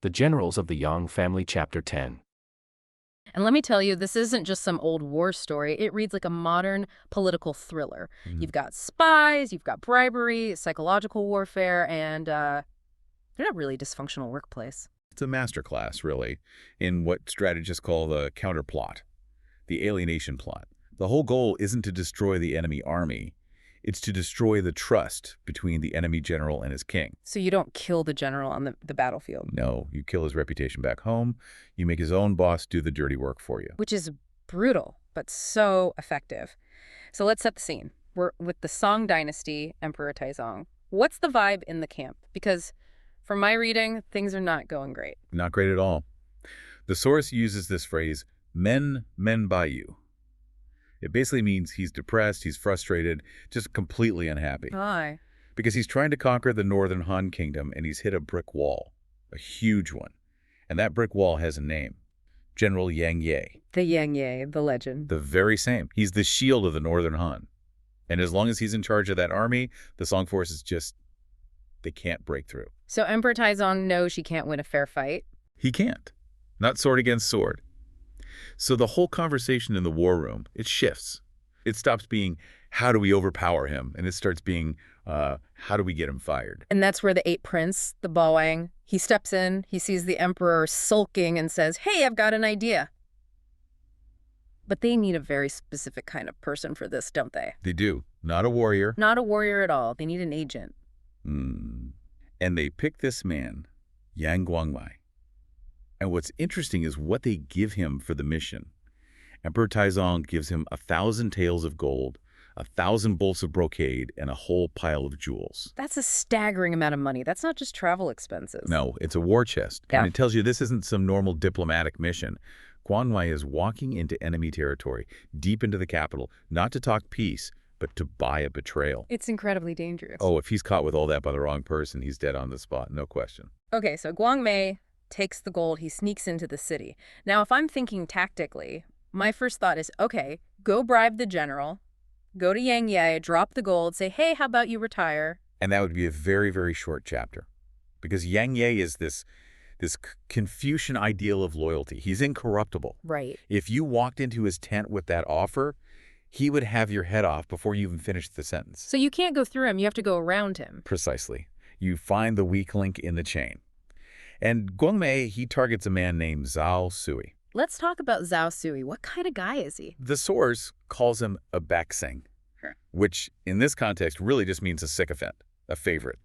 The Generals of the Yang Family, Chapter 10. And let me tell you, this isn't just some old war story. It reads like a modern political thriller. Mhm. You've got spies, you've got bribery, psychological warfare, and they're not really dysfunctional workplace. It's a masterclass, really, in what strategists call the counterplot, the alienation plot. The whole goal isn't to destroy the enemy army. It's to destroy the trust between the enemy general and his king. So you don't kill the general on the battlefield, No, you kill his reputation back home. You make his own boss do the dirty work for you. which is brutal, but so effective. So let's set the scene. We're with the Song Dynasty, Emperor Taizong. What's the vibe in the camp? Because from my reading, things are not going great. Not great at all. The source uses this phrase, men by you. It basically means he's depressed, he's frustrated, just completely unhappy. Aye. Because he's trying to conquer the northern Han kingdom and he's hit a brick wall, a huge one. And that brick wall has a name, General Yang Ye, The Yang Ye, the legend. the very same. He's the shield of the northern Han. And as long as he's in charge of that army, the Song forces just, they can't break through. So Emperor Taizong knows she can't win a fair fight. He can't. Not sword against sword. So the whole conversation in the war room, it shifts. It stops being, how do we overpower him? And it starts being, how do we get him fired? And that's where the 8th Prince, the Bawang, he steps in, he sees the Emperor sulking and says, hey, I've got an idea. But they need a very specific kind of person for this, don't they? They do. Not a warrior. Not a warrior at all. They need an agent. And they pick this man, Yang Guangmai. And what's interesting is what they give him for the mission. Emperor Taizong gives him 1,000 taels of gold, 1,000 bolts of brocade, and a whole pile of jewels. That's a staggering amount of money. That's not just travel expenses. No, it's a war chest. Yeah. And it tells you this isn't some normal diplomatic mission. Guangmai is walking into enemy territory, deep into the capital, not to talk peace, but to buy a betrayal. It's incredibly dangerous. Oh, if he's caught with all that by the wrong person, he's dead on the spot, no question. Okay, so Guang Mei takes the gold. He sneaks into the city. Now, if I'm thinking tactically, my first thought is, okay, go bribe the general, go to Yang Ye, drop the gold, say, hey, how about you retire? And that would be a very, very short chapter. Because Yang Ye is this Confucian ideal of loyalty. He's incorruptible. Right. If you walked into his tent with that offer, he would have your head off before you even finished the sentence. So you can't go through him. You have to go around him. Precisely. You find the weak link in the chain. And Guangmei, he targets a man named Zhao Sui. Let's talk about Zhao Sui. What kind of guy is he? The source calls him a bakseng, which in this context really just means a sycophant, a favorite.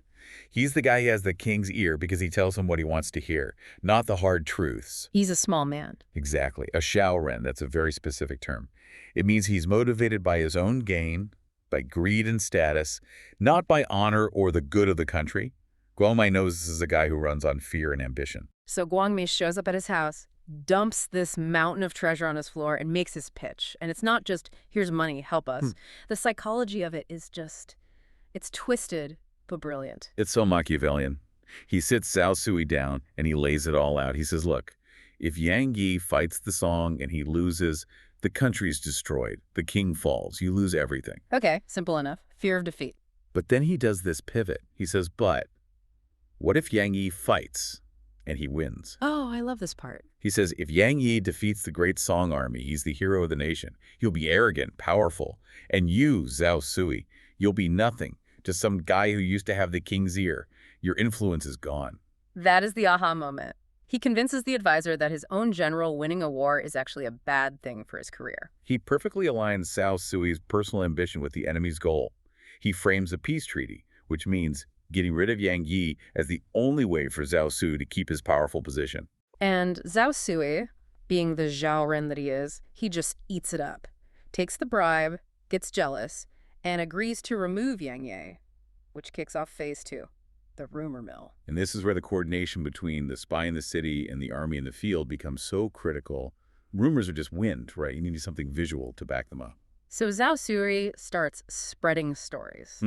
He's the guy who has the king's ear because he tells him what he wants to hear, not the hard truths. He's a small man. Exactly. A shaoren, that's a very specific term. It means he's motivated by his own gain, by greed and status, not by honor or the good of the country. Guangmai knows this is a guy who runs on fear and ambition. So Guang Mei shows up at his house, dumps this mountain of treasure on his floor, and makes his pitch. And it's not just, here's money, help us. The psychology of it is just, it's twisted, but brilliant. It's so Machiavellian. He sits Zhao Sui down and he lays it all out. He says, look, if Yang Yi fights the Song and he loses, the country's destroyed. The king falls. You lose everything. Okay, simple enough. Fear of defeat. But then he does this pivot. He says, but what if Yang Yi fights and he wins? Oh, I love this part. He says, if Yang Yi defeats the great Song army, he's the hero of the nation. He'll be arrogant, powerful. And you, Zhao Sui, you'll be nothing. Just some guy who used to have the king's ear. Your influence is gone. That is the aha moment. He convinces the advisor that his own general winning a war is actually a bad thing for his career. He perfectly aligns Zhao Sui's personal ambition with the enemy's goal. He frames a peace treaty, which means getting rid of Yang Yi as the only way for Zhao Sui to keep his powerful position. And Zhao Sui, being the Zhao Ren that he is, he just eats it up, takes the bribe, gets jealous, and agrees to remove Yang Ye, which kicks off phase 2, the rumor mill. And this is where the coordination between the spy in the city and the army in the field becomes so critical. Rumors are just wind, right? You need something visual to back them up. So Zhao Sui starts spreading stories.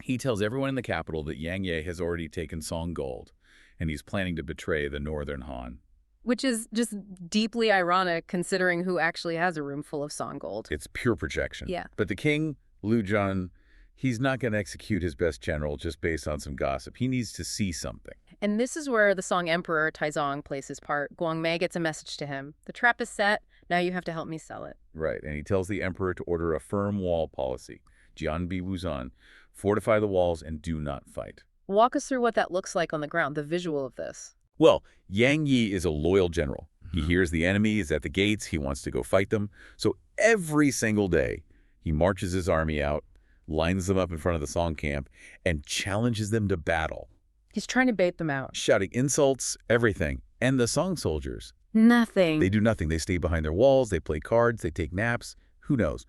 He tells everyone in the capital that Yang Ye has already taken Song gold, and he's planning to betray the northern Han. Which is just deeply ironic considering who actually has a room full of Song gold. It's pure projection. Yeah. But the king, Lu Jun, He's not going to execute his best general just based on some gossip. He needs to see something. And this is where the Song Emperor Taizong plays his part. Guang Mei gets a message to him. The trap is set. Now you have to help me sell it. Right, and he tells the emperor to order a firm wall policy. Jianbi Wuzan, fortify the walls and do not fight. Walk us through what that looks like on the ground, the visual of this. Well, Yang Yi is a loyal general. He hears the enemy is at the gates. He wants to go fight them. So every single day, he marches his army out, lines them up in front of the Song camp, and challenges them to battle. He's trying to bait them out. Shouting insults, everything. And the Song soldiers, Nothing. they do nothing. They stay behind their walls. They play cards. They take naps. Who knows?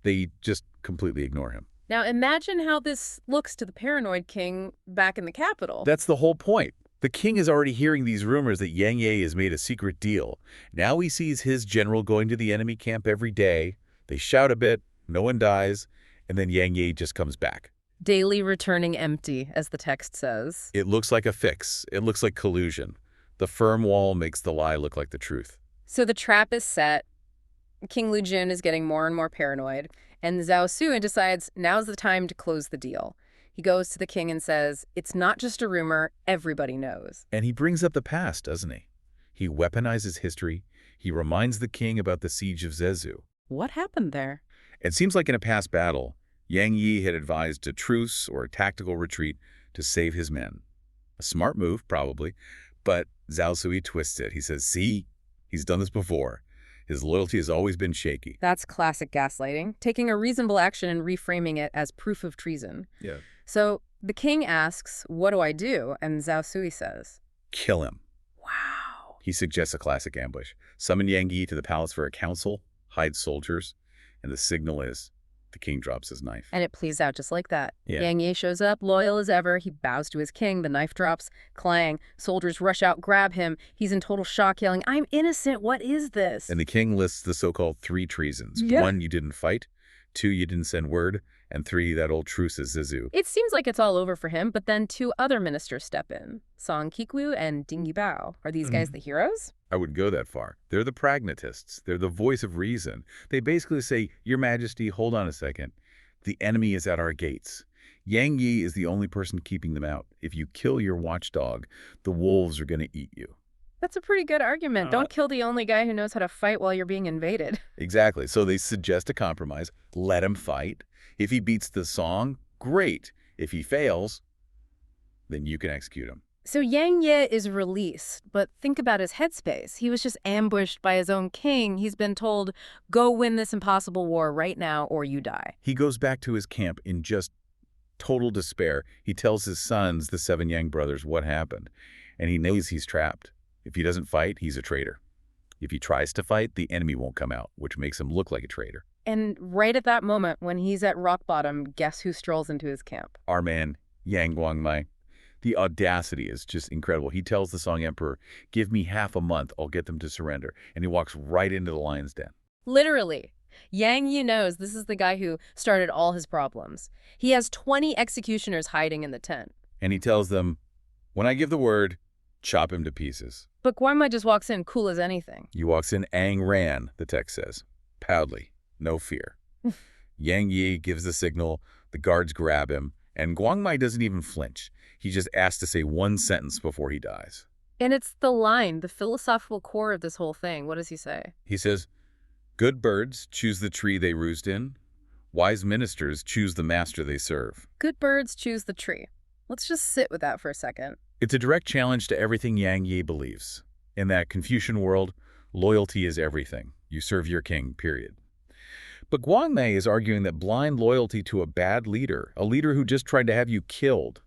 They just completely ignore him. Now imagine how this looks to the paranoid king back in the capital. That's the whole point. The king is already hearing these rumors that Yang Yi has made a secret deal. Now he sees his general going to the enemy camp every day. They shout a bit, no one dies, and then Yang Yi just comes back. Daily returning empty, as the text says. It looks like a fix. It looks like collusion. The firm wall makes the lie look like the truth. So the trap is set. King Lu Jun is getting more and more paranoid, and Zhao Sui decides now's the time to close the deal. He goes to the king and says, it's not just a rumor, everybody knows. And he brings up the past, doesn't he? He weaponizes history. He reminds the king about the siege of Zezu. What happened there? It seems like in a past battle, Yang Yi had advised a truce or a tactical retreat to save his men. A smart move, probably, but Zhao Sui twists it. He says, see, he's done this before. His loyalty has always been shaky. That's classic gaslighting, taking a reasonable action and reframing it as proof of treason. Yeah. So the king asks, what do I do? And Zhao Sui says, Kill him. wow. He suggests a classic ambush. Summon Yang Yi to the palace for a council, hide soldiers, and the signal is the king drops his knife. And it plays out just like that. Yeah. Yang Yi shows up, loyal as ever. He bows to his king. The knife drops. Clang. Soldiers rush out, grab him. He's in total shock, yelling, I'm innocent. What is this? And the king lists the so-called 3 treasons. Yeah. 1, you didn't fight. 2, you didn't send word. And 3, that old truce is Zizu. It seems like it's all over for him, but then 2 other ministers step in. Song Kikwu and Ding Yibao. Are these guys the heroes? I wouldn't go that far. They're the pragmatists. They're the voice of reason. They basically say, Your Majesty, hold on a second. The enemy is at our gates. Yang Yi is the only person keeping them out. If you kill your watchdog, the wolves are going to eat you. That's a pretty good argument. Don't kill the only guy who knows how to fight while you're being invaded. Exactly. So they suggest a compromise. Let him fight. If he beats the song, great. If he fails, then you can execute him. So Yang Yi is released, but think about his headspace. He was just ambushed by his own king. He's been told, go win this impossible war right now or you die. He goes back to his camp in just total despair. He tells his sons, the 7 Yang brothers, what happened. And he knows he's trapped. If he doesn't fight, he's a traitor. If he tries to fight, the enemy won't come out, which makes him look like a traitor. And right at that moment, when he's at rock bottom, guess who strolls into his camp? Our man, Yang Guangmai. The audacity is just incredible. He tells the Song Emperor, give me half a month, I'll get them to surrender. And he walks right into the lion's den. Literally. Yang Yi knows this is the guy who started all his problems. He has 20 executioners hiding in the tent. And he tells them, when I give the word, chop him to pieces. But Guangmai just walks in cool as anything. He walks in Ang Ran, the text says, proudly, no fear. Yang Yi gives the signal, the guards grab him, and Guangmai doesn't even flinch. He just asks to say one sentence before he dies. And it's the line, the philosophical core of this whole thing. What does he say? He says, good birds choose the tree they roost in. Wise ministers choose the master they serve. Good birds choose the tree. Let's just sit with that for a second. It's a direct challenge to everything Yang Yi believes. In that Confucian world, loyalty is everything. You serve your king, period. But Guangmei is arguing that blind loyalty to a bad leader, a leader who just tried to have you killed,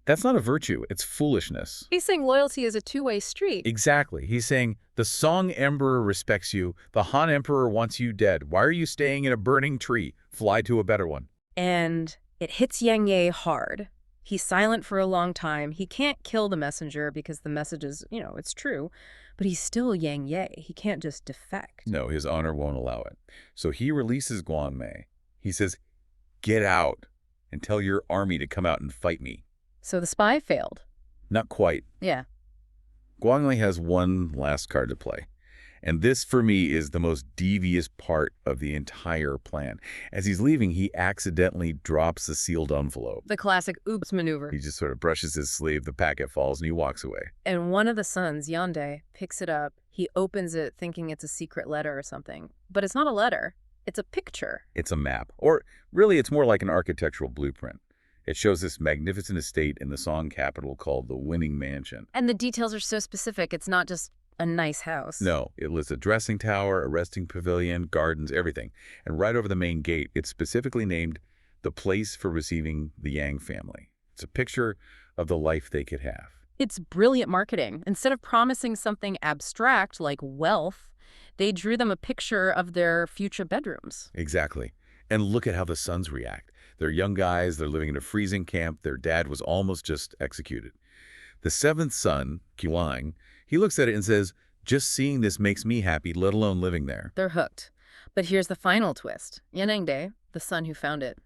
that's not a virtue, it's foolishness. He's saying loyalty is a two-way street. Exactly. He's saying the Song Emperor respects you, the Han Emperor wants you dead. Why are you staying in a burning tree? Fly to a better one. And it hits Yang Yi hard. He's silent for a long time. He can't kill the messenger because the message is, it's true. But he's still Yang Yi. He can't just defect. No, his honor won't allow it. So he releases Guangmei. He says, get out and tell your army to come out and fight me. So the spy failed. Not quite. Yeah. Guangmei has one last card to play. And this, for me, is the most devious part of the entire plan. As he's leaving, he accidentally drops the sealed envelope. The classic oops maneuver. He just sort of brushes his sleeve, the packet falls, and he walks away. And one of the sons, Yonde, picks it up. He opens it thinking it's a secret letter or something. But it's not a letter. It's a picture. It's a map. Or really, it's more like an architectural blueprint. It shows this magnificent estate in the Song capital called the Winning Mansion. And the details are so specific. It's not just a nice house. No, it lists a dressing tower, a resting pavilion, gardens, everything. And right over the main gate, it's specifically named the place for receiving the Yang family. It's a picture of the life they could have. It's brilliant marketing. Instead of promising something abstract like wealth, they drew them a picture of their future bedrooms. Exactly. And look at how the sons react. They're young guys, they're living in a freezing camp, their dad was almost just executed. The seventh son, Qilang, he looks at it and says, just seeing this makes me happy, let alone living there. They're hooked. But here's the final twist. Yanengde, the son who found it,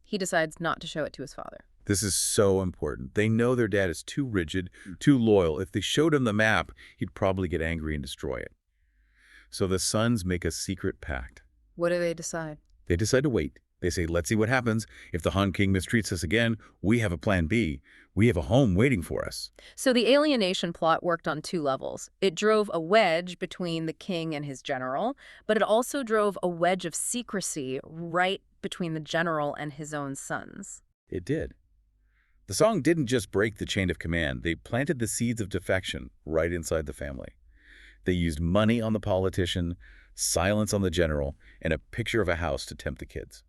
he decides not to show it to his father. This is so important. They know their dad is too rigid, too loyal. If they showed him the map, he'd probably get angry and destroy it. So the sons make a secret pact. What do they decide? They decide to wait. They say, let's see what happens. If the Han King mistreats us again, we have a plan B. We have a home waiting for us. So the alienation plot worked on two levels. It drove a wedge between the king and his general, but it also drove a wedge of secrecy right between the general and his own sons. It did. The Song didn't just break the chain of command. They planted the seeds of defection right inside the family. They used money on the politician, silence on the general, and a picture of a house to tempt the kids.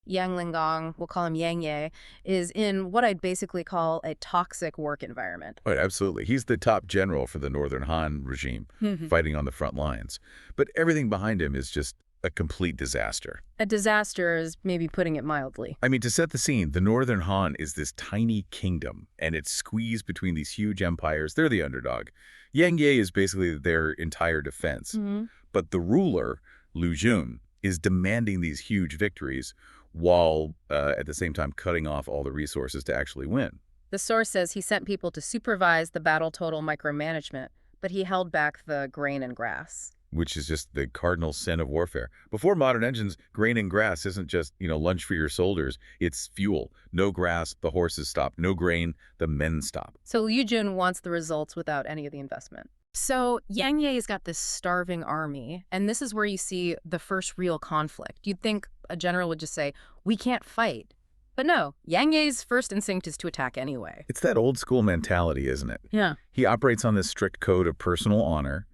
Yang Linggong, we'll call him Yang Ye, is in what I'd basically call a toxic work environment. Right, absolutely. He's the top general for the Northern Han regime, fighting on the front lines. But everything behind him is just a complete disaster. A disaster is maybe putting it mildly. I mean, to set the scene, the Northern Han is this tiny kingdom, and it's squeezed between these huge empires. They're the underdog. Yang Ye is basically their entire defense. But the ruler, Lu Jun, is demanding these huge victories while at the same time cutting off all the resources to actually win. The source says he sent people to supervise the battle total micromanagement, but he held back the grain and grass. Which is just the cardinal sin of warfare. Before modern engines, grain and grass isn't just, lunch for your soldiers. It's fuel. No grass, the horses stop. No grain, the men stop. So Liu Jun wants the results without any of the investment. So Yang Ye's got this starving army, and this is where you see the first real conflict. You'd think a general would just say, we can't fight. But no, Yang Ye's first instinct is to attack anyway. It's that old school mentality, isn't it? Yeah. He operates on this strict code of personal honor,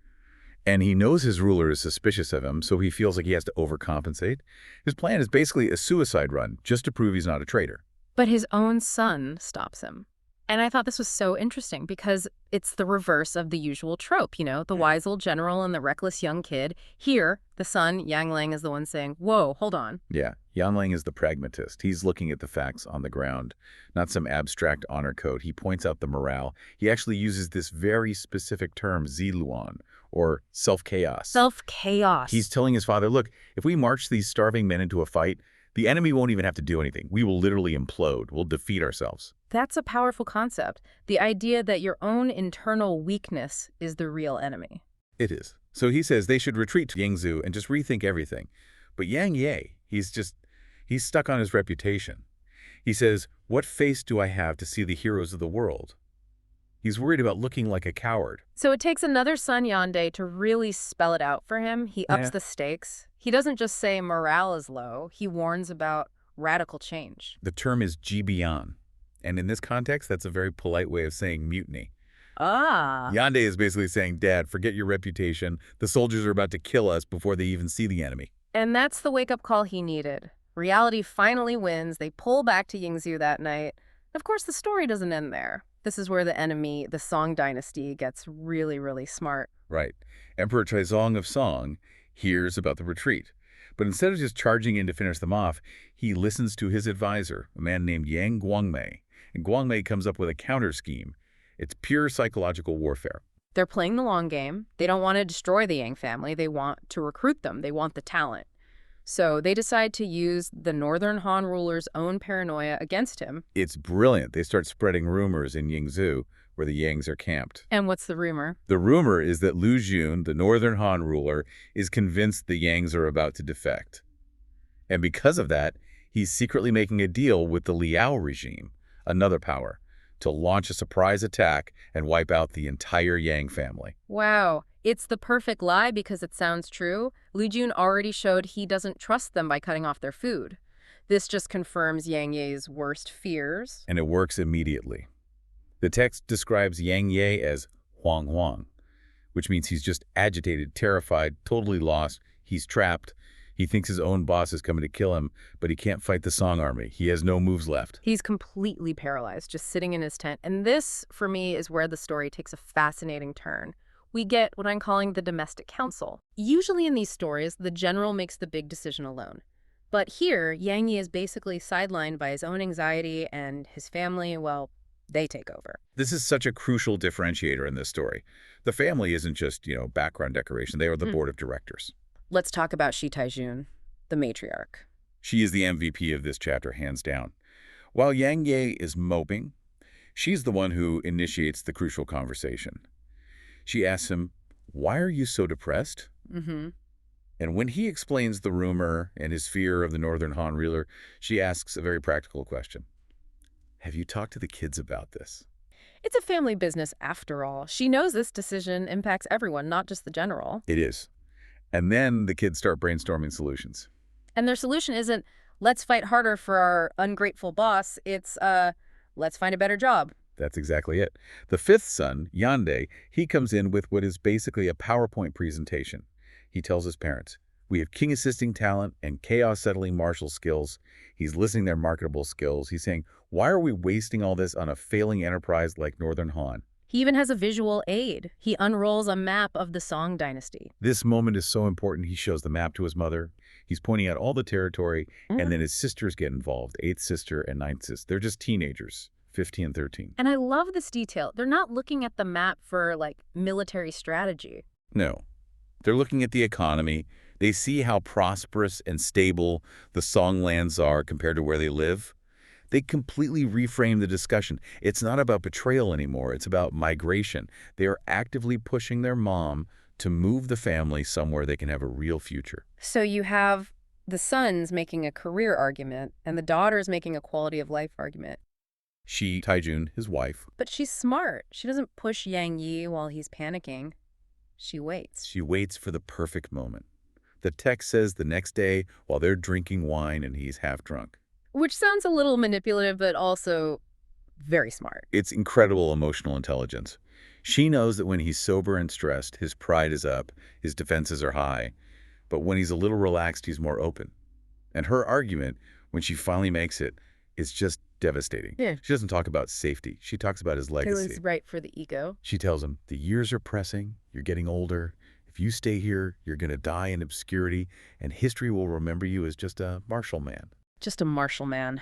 and he knows his ruler is suspicious of him, so he feels like he has to overcompensate. His plan is basically a suicide run, just to prove he's not a traitor. But his own son stops him. And I thought this was so interesting because it's the reverse of the usual trope, the wise old general and the reckless young kid. Here, the son, Yang Lang, is the one saying, whoa, hold on. Yeah, Yang Lang is the pragmatist. He's looking at the facts on the ground, not some abstract honor code. He points out the morale. He actually uses this very specific term, ziluan, or self-chaos. Self-chaos. He's telling his father, look, if we march these starving men into a fight, the enemy won't even have to do anything. We will literally implode. We'll defeat ourselves. That's a powerful concept. The idea that your own internal weakness is the real enemy. It is. So he says they should retreat to Yangzhou and just rethink everything. But Yang Ye, he's stuck on his reputation. He says, what face do I have to see the heroes of the world? He's worried about looking like a coward. So it takes another son, Yonde, to really spell it out for him. He ups the stakes. He doesn't just say morale is low. He warns about radical change. The term is jibian. And in this context, that's a very polite way of saying mutiny. Ah. Yonde is basically saying, Dad, forget your reputation. The soldiers are about to kill us before they even see the enemy. And that's the wake-up call he needed. Reality finally wins. They pull back to Yingzhou that night. Of course, the story doesn't end there. This is where the enemy, the Song Dynasty, gets really, really smart. Right. Emperor Taizong of Song hears about the retreat. But instead of just charging in to finish them off, he listens to his advisor, a man named Yang Guangmei. And Guangmei comes up with a counter scheme. It's pure psychological warfare. They're playing the long game. They don't want to destroy the Yang family. They want to recruit them. They want the talent. So they decide to use the Northern Han ruler's own paranoia against him. It's brilliant. They start spreading rumors in Yingzhou, where the Yangs are camped. And what's the rumor? The rumor is that Lu Jun, the northern Han ruler, is convinced the Yangs are about to defect. And because of that, he's secretly making a deal with the Liao regime, another power, to launch a surprise attack and wipe out the entire Yang family. Wow. It's the perfect lie because it sounds true. Lu Jun already showed he doesn't trust them by cutting off their food. This just confirms Yang Ye's worst fears. And it works immediately. The text describes Yang Ye as Huang Huang, which means he's just agitated, terrified, totally lost. He's trapped. He thinks his own boss is coming to kill him, but he can't fight the Song army. He has no moves left. He's completely paralyzed, just sitting in his tent. And this, for me, is where the story takes a fascinating turn. We get what I'm calling the domestic council. Usually in these stories, the general makes the big decision alone. But here, Yang Yi is basically sidelined by his own anxiety, and his family, well, they take over. This is such a crucial differentiator in this story. The family isn't just, background decoration. They are the board of directors. Let's talk about Shi Taijun, the matriarch. She is the MVP of this chapter, hands down. While Yang Ye is moping, she's the one who initiates the crucial conversation. She asks him, "Why are you so depressed?" Mm-hmm. And when he explains the rumor and his fear of the Northern Han ruler, she asks a very practical question. Have you talked to the kids about this? It's a family business after all. She knows this decision impacts everyone, not just the general. It is. And then the kids start brainstorming solutions. And their solution isn't, let's fight harder for our ungrateful boss. It's, let's find a better job. That's exactly it. The fifth son, Yande, he comes in with what is basically a PowerPoint presentation. He tells his parents, we have king assisting talent and chaos settling martial skills. He's listing their marketable skills. He's saying, why are we wasting all this on a failing enterprise like Northern Han? He even has a visual aid. He unrolls a map of the Song Dynasty. This moment is so important. He shows the map to his mother. He's pointing out all the territory, and then his sisters get involved, 8th sister and 9th sister. They're just teenagers, 15 and 13. And I love this detail. They're not looking at the map for, military strategy. No. They're looking at the economy. They see how prosperous and stable the Song lands are compared to where they live. They completely reframe the discussion. It's not about betrayal anymore. It's about migration. They are actively pushing their mom to move the family somewhere they can have a real future. So you have the sons making a career argument and the daughters making a quality of life argument. Shi Taijun, his wife. But she's smart. She doesn't push Yang Yi while he's panicking. She waits. She waits for the perfect moment. The text says the next day while they're drinking wine and he's half drunk. Which sounds a little manipulative, but also very smart. It's incredible emotional intelligence. She knows that when he's sober and stressed, his pride is up, his defenses are high. But when he's a little relaxed, he's more open. And her argument, when she finally makes it, is just devastating. Yeah. She doesn't talk about safety. She talks about his legacy. It was right for the ego. She tells him, the years are pressing, you're getting older. If you stay here, you're going to die in obscurity, and history will remember you as just a martial man. Just a martial man.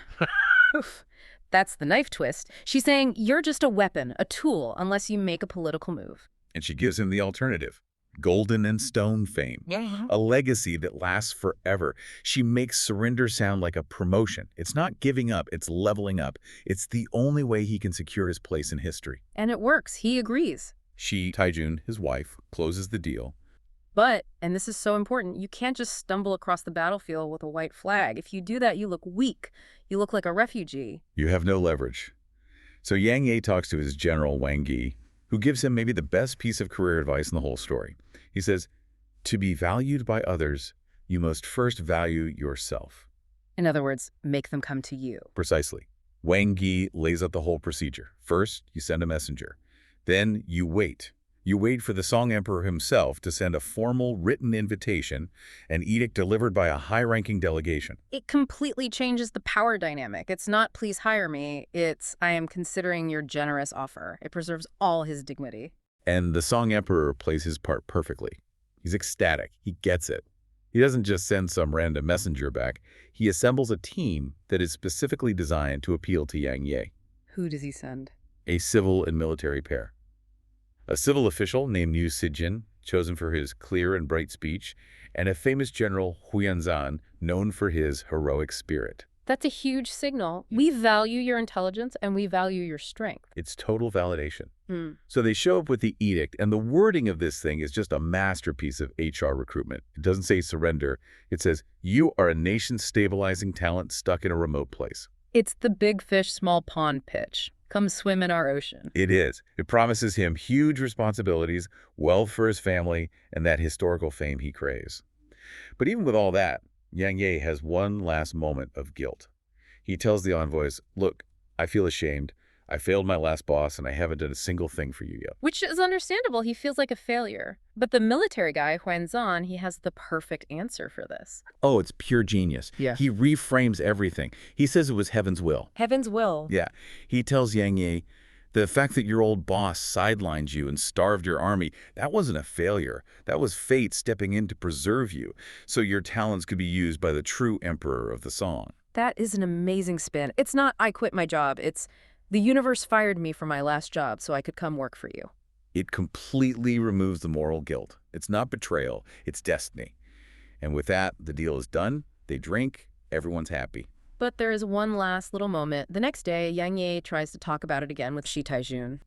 Oof. That's the knife twist. She's saying, you're just a weapon, a tool, unless you make a political move. And she gives him the alternative. Golden and stone fame. A legacy that lasts forever. She makes surrender sound like a promotion. It's not giving up, it's leveling up. It's the only way he can secure his place in history. And it works. He agrees. Shi Taijun, his wife, closes the deal. But, and this is so important, you can't just stumble across the battlefield with a white flag. If you do that, you look weak. You look like a refugee. You have no leverage. So Yang Ye talks to his general, Wang Yi, who gives him maybe the best piece of career advice in the whole story. He says, to be valued by others, you must first value yourself. In other words, make them come to you. Precisely. Wang Yi lays out the whole procedure. First, you send a messenger. Then you wait. You wait for the Song Emperor himself to send a formal written invitation, an edict delivered by a high-ranking delegation. It completely changes the power dynamic. It's not, please hire me. It's, I am considering your generous offer. It preserves all his dignity. And the Song Emperor plays his part perfectly. He's ecstatic. He gets it. He doesn't just send some random messenger back. He assembles a team that is specifically designed to appeal to Yang Ye. Who does he send? A civil and military pair. A civil official named Yu Sijin, chosen for his clear and bright speech, and a famous general, Huyanzan, known for his heroic spirit. That's a huge signal. We value your intelligence and we value your strength. It's total validation. Hmm. So they show up with the edict, and the wording of this thing is just a masterpiece of HR recruitment. It doesn't say surrender. It says, you are a nation-stabilizing talent stuck in a remote place. It's the big fish, small pond pitch. Come swim in our ocean. It is. It promises him huge responsibilities, wealth for his family, and that historical fame he craves. But even with all that, Yang Ye has one last moment of guilt. He tells the envoys, look, I feel ashamed. I failed my last boss, and I haven't done a single thing for you yet. Which is understandable. He feels like a failure. But the military guy, Huanzan, he has the perfect answer for this. Oh, it's pure genius. Yeah. He reframes everything. He says it was heaven's will. Heaven's will. Yeah. He tells Yang Ye, the fact that your old boss sidelined you and starved your army, that wasn't a failure. That was fate stepping in to preserve you, so your talents could be used by the true emperor of the song. That is an amazing spin. It's not, I quit my job. It's, the universe fired me from my last job so I could come work for you. It completely removes the moral guilt. It's not betrayal, it's destiny. And with that, the deal is done. They drink, everyone's happy. But there is one last little moment. The next day, Yang Ye tries to talk about it again with Shi Taijun.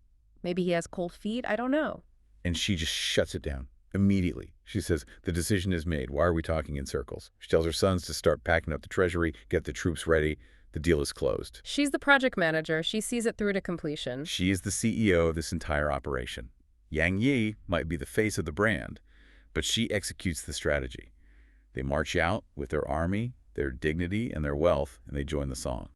Maybe he has cold feet, I don't know. And she just shuts it down immediately. She says, the decision is made. Why are we talking in circles? She tells her sons to start packing up the treasury, get the troops ready. The deal is closed. She's the project manager. She sees it through to completion. She is the CEO of this entire operation. Yang Yi might be the face of the brand, but she executes the strategy. They march out with their army, their dignity, and their wealth, and they join the song.